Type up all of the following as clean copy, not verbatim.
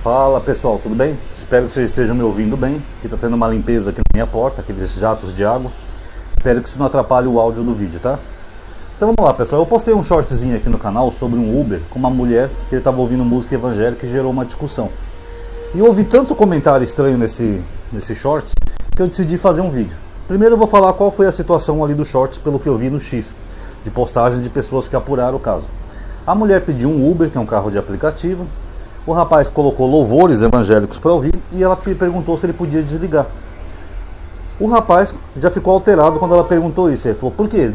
Fala pessoal, tudo bem? Espero que vocês estejam me ouvindo bem. Aqui está tendo uma limpeza aqui na minha porta, aqueles jatos de água. Espero que isso não atrapalhe o áudio do vídeo, tá? Então vamos lá pessoal, eu postei um shortzinho aqui no canal sobre um Uber com uma mulher que ele estava ouvindo música evangélica e gerou uma discussão. E houve tanto comentário estranho nesse short que eu decidi fazer um vídeo. Primeiro eu vou falar qual foi a situação ali do short pelo que eu vi no X, de postagem de pessoas que apuraram o caso. A mulher pediu um Uber, que é um carro de aplicativo. O rapaz colocou louvores evangélicos para ouvir e ela perguntou se ele podia desligar. O rapaz já ficou alterado quando ela perguntou isso. Ele falou, por quê?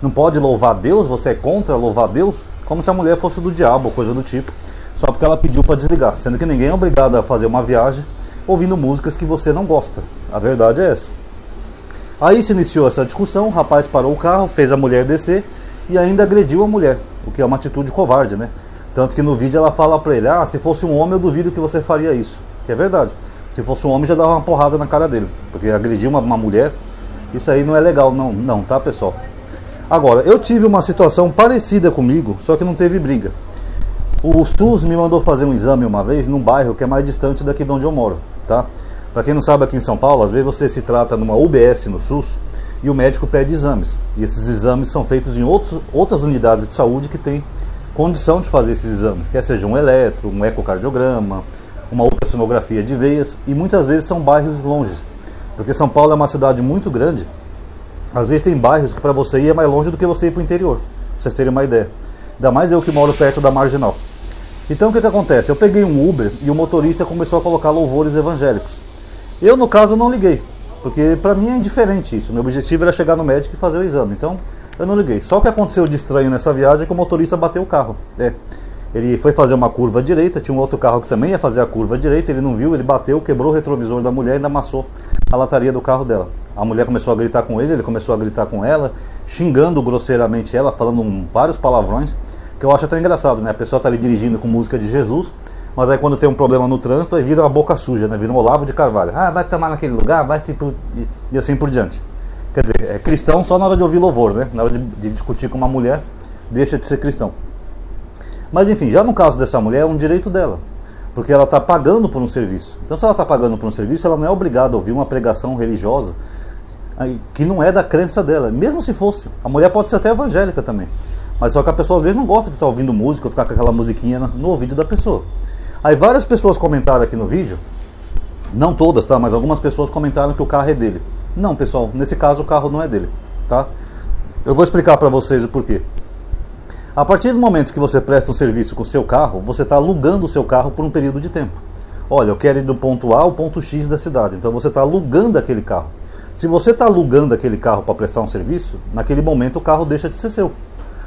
Não pode louvar Deus? Você é contra louvar Deus? Como se a mulher fosse do diabo ou coisa do tipo. Só porque ela pediu para desligar. Sendo que ninguém é obrigado a fazer uma viagem ouvindo músicas que você não gosta. A verdade é essa. Aí se iniciou essa discussão, o rapaz parou o carro, fez a mulher descer e ainda agrediu a mulher. O que é uma atitude covarde, né? Tanto que no vídeo ela fala pra ele, se fosse um homem eu duvido que você faria isso. Que é verdade. Se fosse um homem já dava uma porrada na cara dele. Porque agredir uma mulher, isso aí não é legal não, tá pessoal? Agora, eu tive uma situação parecida comigo, só que não teve briga. O SUS me mandou fazer um exame uma vez num bairro que é mais distante daqui de onde eu moro, tá? Pra quem não sabe, aqui em São Paulo, às vezes você se trata numa UBS no SUS e o médico pede exames. E esses exames são feitos em outras unidades de saúde que têm condição de fazer esses exames, quer seja um eletro, um ecocardiograma, uma ultrassonografia de veias, e muitas vezes são bairros longes, porque São Paulo é uma cidade muito grande. Às vezes tem bairros que para você ir é mais longe do que você ir para o interior, pra vocês terem uma ideia. Ainda mais eu que moro perto da Marginal. Então o que acontece? Eu peguei um Uber e o motorista começou a colocar louvores evangélicos. Eu no caso não liguei, porque para mim é indiferente isso, meu objetivo era chegar no médico e fazer o exame, então eu não liguei. Só o que aconteceu de estranho nessa viagem é que o motorista bateu o carro. Ele foi fazer uma curva direita, tinha um outro carro que também ia fazer a curva direita, ele não viu, ele bateu, quebrou o retrovisor da mulher e ainda amassou a lataria do carro dela. A mulher começou a gritar com ele começou a gritar com ela, xingando grosseiramente ela, falando vários palavrões, que eu acho até engraçado, né? A pessoa tá ali dirigindo com música de Jesus, mas aí quando tem um problema no trânsito, aí vira uma boca suja, né? Vira um Olavo de Carvalho. Vai tomar naquele lugar, vai se... e assim por diante. Quer dizer, é cristão só na hora de ouvir louvor, né? Na hora de discutir com uma mulher, deixa de ser cristão. Mas enfim, já no caso dessa mulher, é um direito dela. Porque ela está pagando por um serviço. Então se ela está pagando por um serviço, ela não é obrigada a ouvir uma pregação religiosa que não é da crença dela. Mesmo se fosse. A mulher pode ser até evangélica também. Mas só que a pessoa às vezes não gosta de estar ouvindo música ou ficar com aquela musiquinha no ouvido da pessoa. Aí várias pessoas comentaram aqui no vídeo, não todas, tá? Mas algumas pessoas comentaram que o carro é dele. Não, pessoal, nesse caso o carro não é dele, tá? Eu vou explicar para vocês o porquê. A partir do momento que você presta um serviço com o seu carro, você está alugando o seu carro por um período de tempo. Olha, eu quero ir do ponto A ao ponto X da cidade, então você está alugando aquele carro. Se você está alugando aquele carro para prestar um serviço, naquele momento o carro deixa de ser seu.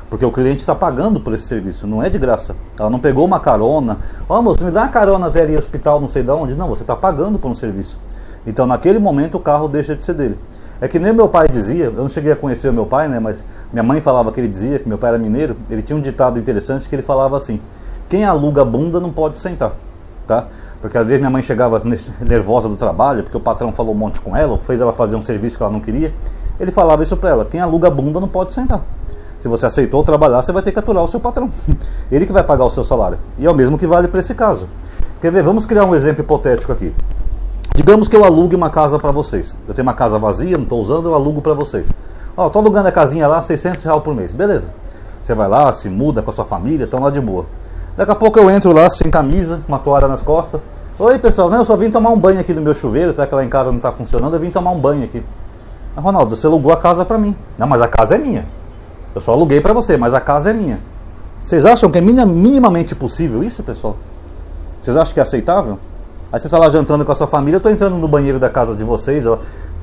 Porque o cliente está pagando por esse serviço, não é de graça. Ela não pegou uma carona. Moço, me dá uma carona até ali hospital, não sei de onde. Não, você está pagando por um serviço. Então naquele momento o carro deixa de ser dele. É que nem meu pai dizia, eu não cheguei a conhecer o meu pai, né? Mas minha mãe falava que ele dizia, que meu pai era mineiro, ele tinha um ditado interessante que ele falava assim: quem aluga bunda não pode sentar, tá? Porque às vezes minha mãe chegava nervosa do trabalho, porque o patrão falou um monte com ela, ou fez ela fazer um serviço que ela não queria. Ele falava isso pra ela: quem aluga bunda não pode sentar. Se você aceitou trabalhar, você vai ter que aturar o seu patrão. Ele que vai pagar o seu salário. E é o mesmo que vale para esse caso. Quer ver? Vamos criar um exemplo hipotético aqui. Digamos que eu alugue uma casa para vocês. Eu tenho uma casa vazia, não estou usando, eu alugo para vocês. Estou alugando a casinha lá, R$600 por mês. Beleza. Você vai lá, se muda com a sua família, estão lá de boa. Daqui a pouco eu entro lá, sem camisa, uma toalha nas costas. Oi pessoal, eu só vim tomar um banho aqui no meu chuveiro, tá? Que lá em casa não está funcionando, eu vim tomar um banho aqui. Ronaldo, você alugou a casa para mim. Não, mas a casa é minha. Eu só aluguei para você, mas a casa é minha. Vocês acham que é minimamente possível isso, pessoal? Vocês acham que é aceitável? Aí você está lá jantando com a sua família, eu estou entrando no banheiro da casa de vocês,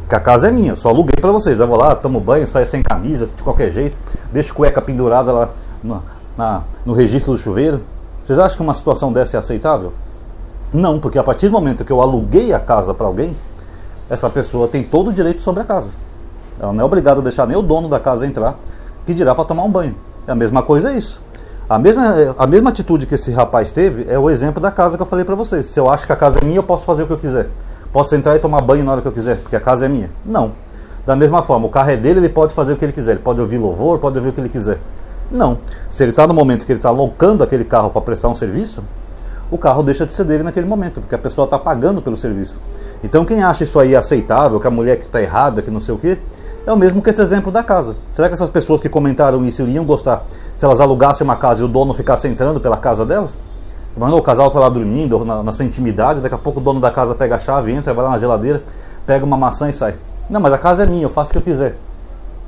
que a casa é minha, eu só aluguei para vocês. Eu vou lá, tomo banho, saio sem camisa, de qualquer jeito, deixo cueca pendurada lá no registro do chuveiro. Vocês acham que uma situação dessa é aceitável? Não, porque a partir do momento que eu aluguei a casa para alguém, essa pessoa tem todo o direito sobre a casa. Ela não é obrigada a deixar nem o dono da casa entrar, que dirá para tomar um banho. É a mesma coisa isso. A mesma atitude que esse rapaz teve é o exemplo da casa que eu falei para vocês. Se eu acho que a casa é minha, eu posso fazer o que eu quiser. Posso entrar e tomar banho na hora que eu quiser, porque a casa é minha. Não. Da mesma forma, o carro é dele, ele pode fazer o que ele quiser. Ele pode ouvir louvor, pode ouvir o que ele quiser. Não. Se ele está no momento que ele está alocando aquele carro para prestar um serviço, o carro deixa de ser dele naquele momento, porque a pessoa está pagando pelo serviço. Então quem acha isso aí aceitável, que a mulher que está errada, que não sei o quê, é o mesmo que esse exemplo da casa. Será que essas pessoas que comentaram isso iriam gostar se elas alugassem uma casa e o dono ficasse entrando pela casa delas? Mano, o casal está lá dormindo, na sua intimidade, daqui a pouco o dono da casa pega a chave, entra, vai lá na geladeira, pega uma maçã e sai. Não, mas a casa é minha, eu faço o que eu quiser.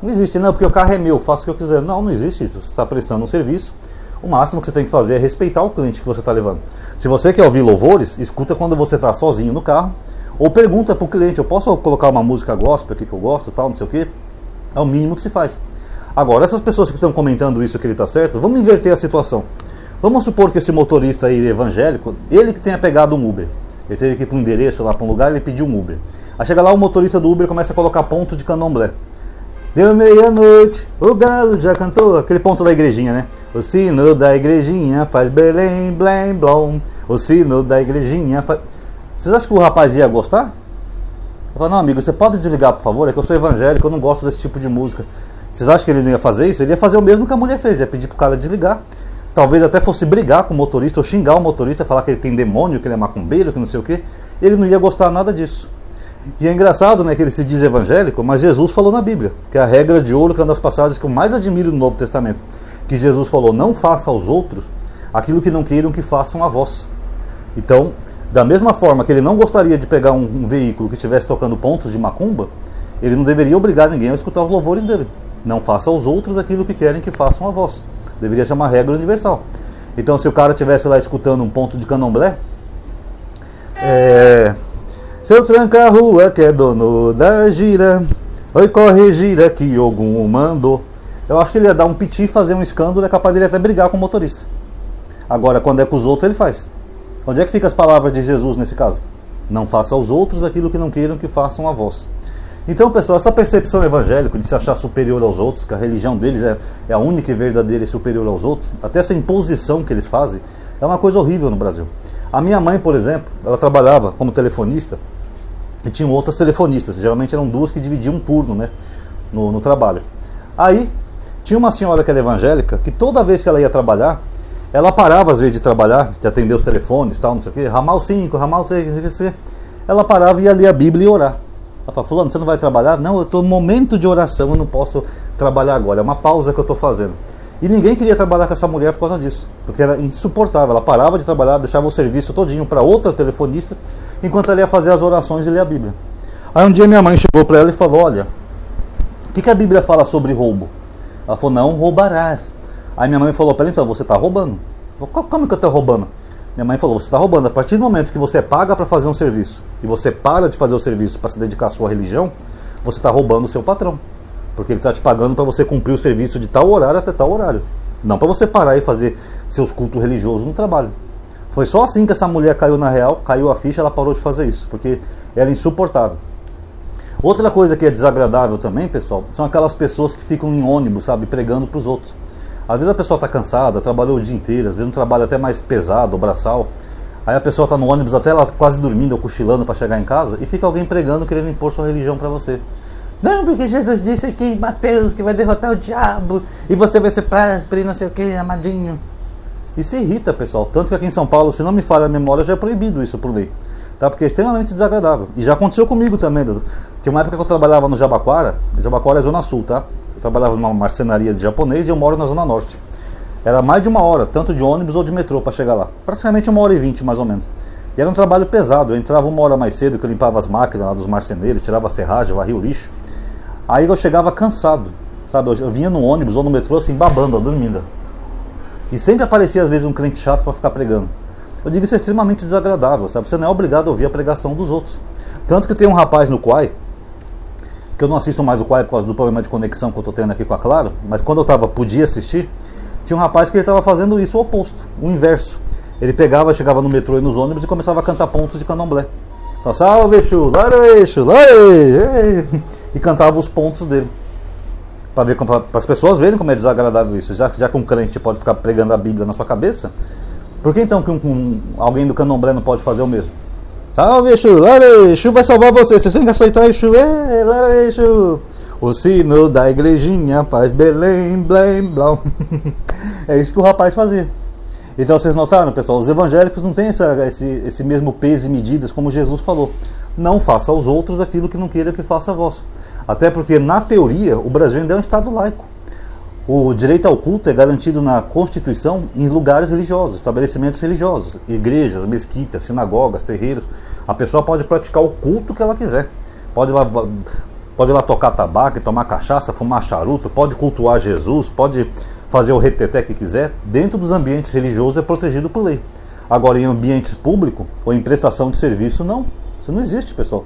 Não existe, não, porque o carro é meu, eu faço o que eu quiser. Não, não existe isso. Você está prestando um serviço, o máximo que você tem que fazer é respeitar o cliente que você está levando. Se você quer ouvir louvores, escuta quando você está sozinho no carro, ou pergunta para o cliente, eu posso colocar uma música gospel aqui que eu gosto, tal, não sei o quê? É o mínimo que se faz. Agora, essas pessoas que estão comentando isso que ele está certo, vamos inverter a situação. Vamos supor que esse motorista aí evangélico, ele que tenha pegado um Uber. Ele teve que ir para um endereço lá para um lugar, ele pediu um Uber. Aí chega lá o motorista do Uber começa a colocar ponto de candomblé. Deu meia-noite, o galo já cantou. Aquele ponto da igrejinha, né? O sino da igrejinha faz Belém, blém, blom. O sino da igrejinha faz... Vocês acham que o rapaz ia gostar? Eu falo, não, amigo, você pode desligar, por favor? É que eu sou evangélico, eu não gosto desse tipo de música. Vocês acham que ele não ia fazer isso? Ele ia fazer o mesmo que a mulher fez, ia pedir pro cara desligar. Talvez até fosse brigar com o motorista ou xingar o motorista, falar que ele tem demônio, que ele é macumbeiro, que não sei o quê. Ele não ia gostar nada disso. E é engraçado, né, que ele se diz evangélico, mas Jesus falou na Bíblia, que é a regra de ouro, que é uma das passagens que eu mais admiro no Novo Testamento, que Jesus falou, não faça aos outros aquilo que não queiram que façam a vós. Então, da mesma forma que ele não gostaria de pegar um veículo que estivesse tocando pontos de macumba, ele não deveria obrigar ninguém a escutar os louvores dele. Não faça aos outros aquilo que querem que façam a vós. Deveria ser uma regra universal. Então, se o cara estivesse lá escutando um ponto de candomblé, seu tranca a rua que é dono da gira, oi corre gira que Ogum mandou. Eu acho que ele ia dar um piti, fazer um escândalo, é capaz dele até brigar com o motorista. Agora, quando é com os outros, ele faz. Onde é que ficam as palavras de Jesus nesse caso? Não faça aos outros aquilo que não queiram que façam a vós. Então, pessoal, essa percepção evangélica de se achar superior aos outros, que a religião deles é a única e verdadeira e superior aos outros, até essa imposição que eles fazem, é uma coisa horrível no Brasil. A minha mãe, por exemplo, ela trabalhava como telefonista e tinham outras telefonistas, geralmente eram duas que dividiam um turno, né, no trabalho. Aí, tinha uma senhora que era evangélica, que toda vez que ela ia trabalhar, ela parava às vezes de trabalhar, de atender os telefones, tal, não sei o quê, ramal 5, ramal 3, não sei o quê. Ela parava e ia ler a Bíblia e orar. Ela fala, fulano, você não vai trabalhar? Não, eu estou no momento de oração, eu não posso trabalhar agora, é uma pausa que eu estou fazendo. E ninguém queria trabalhar com essa mulher por causa disso, porque era insuportável. Ela parava de trabalhar, deixava o serviço todinho para outra telefonista, enquanto ela ia fazer as orações e ler a Bíblia. Aí um dia minha mãe chegou para ela e falou, olha, o que a Bíblia fala sobre roubo? Ela falou, não roubarás. Aí minha mãe falou para ela, então, você está roubando. Eu falei, como que eu estou roubando? Minha mãe falou, você está roubando. A partir do momento que você paga para fazer um serviço e você para de fazer o serviço para se dedicar à sua religião, você está roubando o seu patrão. Porque ele está te pagando para você cumprir o serviço de tal horário até tal horário. Não para você parar e fazer seus cultos religiosos no trabalho. Foi só assim que essa mulher caiu na real, caiu a ficha, ela parou de fazer isso, porque era insuportável. Outra coisa que é desagradável também, pessoal, são aquelas pessoas que ficam em ônibus, sabe, pregando para os outros. Às vezes a pessoa está cansada, trabalhou o dia inteiro, às vezes um trabalho até mais pesado, braçal. Aí a pessoa está no ônibus até ela quase dormindo ou cochilando para chegar em casa e fica alguém pregando, querendo impor sua religião para você. Não, porque Jesus disse aqui em Mateus que vai derrotar o diabo e você vai ser próspero e não sei o que, amadinho. Isso irrita, pessoal. Tanto que aqui em São Paulo, se não me falha a memória, já é proibido isso por lei. Tá? Porque é extremamente desagradável. E já aconteceu comigo também. Tinha uma época que eu trabalhava no Jabaquara. Jabaquara é Zona Sul, tá? Eu trabalhava numa marcenaria de japonês e eu moro na Zona Norte. Era mais de uma hora, tanto de ônibus ou de metrô para chegar lá. Praticamente 1h20, mais ou menos. E era um trabalho pesado. Eu entrava 1 hora mais cedo, que eu limpava as máquinas lá dos marceneiros, tirava a serragem, varria o lixo. Aí eu chegava cansado, sabe? Eu vinha no ônibus ou no metrô assim, babando, dormindo. E sempre aparecia às vezes um crente chato para ficar pregando. Eu digo, isso é extremamente desagradável, sabe? Você não é obrigado a ouvir a pregação dos outros. Tanto que tem um rapaz no Quai, que eu não assisto mais o Quai por causa do problema de conexão que eu estou tendo aqui com a Claro, mas quando eu podia assistir, tinha um rapaz que ele estava fazendo isso o oposto, o inverso. Ele pegava, chegava no metrô e nos ônibus e começava a cantar pontos de candomblé. Então, salve Exu, lara Exu, e cantava os pontos dele. Para as pessoas verem como é desagradável isso. Já que um crente pode ficar pregando a Bíblia na sua cabeça, por que então que alguém do candomblé não pode fazer o mesmo? Salve Exu, lara Exu vai salvar você. Vocês têm que aceitar Exu, lara Exu. O sino da igrejinha faz Belém, blém, blão. É isso que o rapaz fazia. Então vocês notaram, pessoal, os evangélicos não têm esse mesmo peso e medidas como Jesus falou. Não faça aos outros aquilo que não queira que faça a vós. Até porque, na teoria, o Brasil ainda é um estado laico. O direito ao culto é garantido na Constituição em lugares religiosos, estabelecimentos religiosos, igrejas, mesquitas, sinagogas, terreiros. A pessoa pode praticar o culto que ela quiser. Pode ir lá tocar tabaco, tomar cachaça, fumar charuto, pode cultuar Jesus, pode fazer o reteté que quiser. Dentro dos ambientes religiosos é protegido por lei. Agora, em ambientes públicos ou em prestação de serviço, não. Isso não existe, pessoal.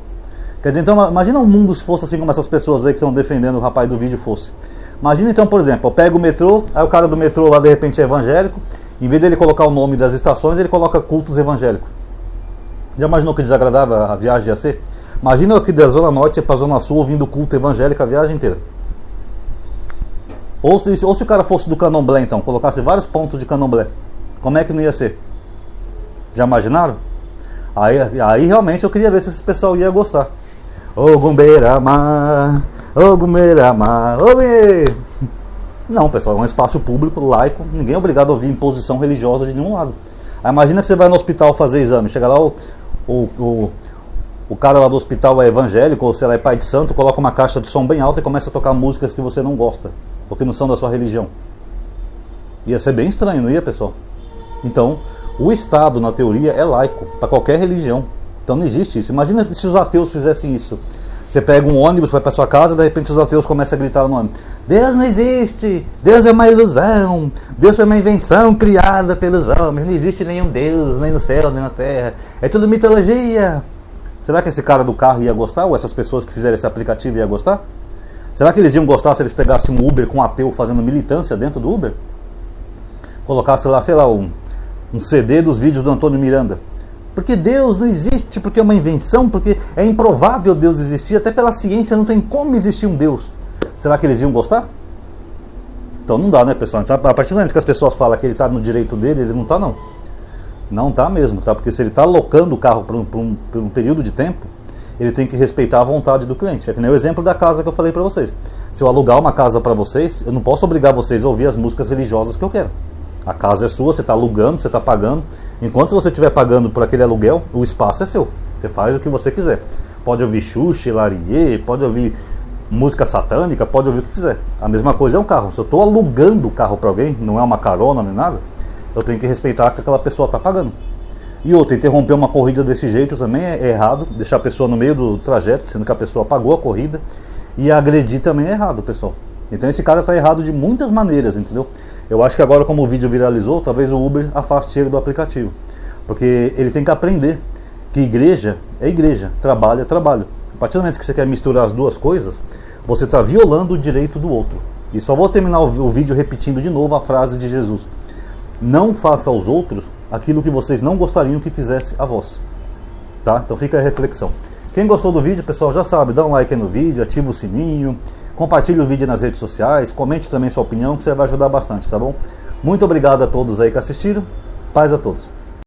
Quer dizer, então, imagina um mundo se fosse assim como essas pessoas aí que estão defendendo o rapaz do vídeo fosse. Imagina então, por exemplo, eu pego o metrô, aí o cara do metrô lá de repente é evangélico, em vez dele colocar o nome das estações, ele coloca cultos evangélicos. Já imaginou que desagradável a viagem ia ser? Imagina eu aqui da Zona Norte para a Zona Sul ouvindo culto evangélico a viagem inteira. Ou se o cara fosse do Candomblé então, colocasse vários pontos de Candomblé, como é que não ia ser? Já imaginaram? Aí realmente eu queria ver se esse pessoal ia gostar. Ogumbeirama, Ogumbeirama, Ogumbeirama. Não, pessoal, é um espaço público, laico, ninguém é obrigado a ouvir imposição religiosa de nenhum lado. Aí imagina que você vai no hospital fazer exame, chega lá o cara lá do hospital é evangélico, ou sei lá, é pai de santo, coloca uma caixa de som bem alta e começa a tocar músicas que você não gosta, ou que não são da sua religião. Ia ser bem estranho, não ia, pessoal? Então, o Estado, na teoria, é laico, para qualquer religião. Então não existe isso. Imagina se os ateus fizessem isso. Você pega um ônibus, vai para sua casa, de repente os ateus começam a gritar no ônibus: Deus não existe, Deus é uma ilusão, Deus foi uma invenção criada pelos homens, não existe nenhum Deus, nem no céu, nem na terra, é tudo mitologia. Será que esse cara do carro ia gostar? Ou essas pessoas que fizeram esse aplicativo iam gostar? Será que eles iam gostar se eles pegassem um Uber com um ateu fazendo militância dentro do Uber? Colocasse lá, sei lá, um CD dos vídeos do Antônio Miranda. Porque Deus não existe, porque é uma invenção, porque é improvável Deus existir, até pela ciência não tem como existir um Deus. Será que eles iam gostar? Então não dá, né, pessoal? Então, a partir do momento que as pessoas falam que ele está no direito dele, ele não está, não. Não está mesmo, tá? Porque se ele está alocando o carro por um período de tempo, ele tem que respeitar a vontade do cliente. É que nem o exemplo da casa que eu falei para vocês. Se eu alugar uma casa para vocês, eu não posso obrigar vocês a ouvir as músicas religiosas que eu quero. A casa é sua, você está alugando, você está pagando. Enquanto você estiver pagando por aquele aluguel, o espaço é seu. Você faz o que você quiser. Pode ouvir Xuxa, Hilarie, pode ouvir música satânica, pode ouvir o que quiser. A mesma coisa é um carro. Se eu estou alugando o carro para alguém, não é uma carona nem nada, eu tenho que respeitar que aquela pessoa está pagando. E outra, interromper uma corrida desse jeito também é errado. Deixar a pessoa no meio do trajeto, sendo que a pessoa pagou a corrida. E agredir também é errado, pessoal. Então esse cara está errado de muitas maneiras, entendeu? Eu acho que agora, como o vídeo viralizou, talvez o Uber afaste ele do aplicativo. Porque ele tem que aprender que igreja é igreja, trabalho é trabalho. A partir do momento que você quer misturar as duas coisas, você está violando o direito do outro. E só vou terminar o vídeo repetindo de novo a frase de Jesus: não faça aos outros aquilo que vocês não gostariam que fizesse a vós. Tá? Então fica a reflexão. Quem gostou do vídeo, pessoal, já sabe, dá um like aí no vídeo, ativa o sininho, compartilhe o vídeo nas redes sociais, comente também sua opinião, que você vai ajudar bastante, tá bom? Muito obrigado a todos aí que assistiram, paz a todos.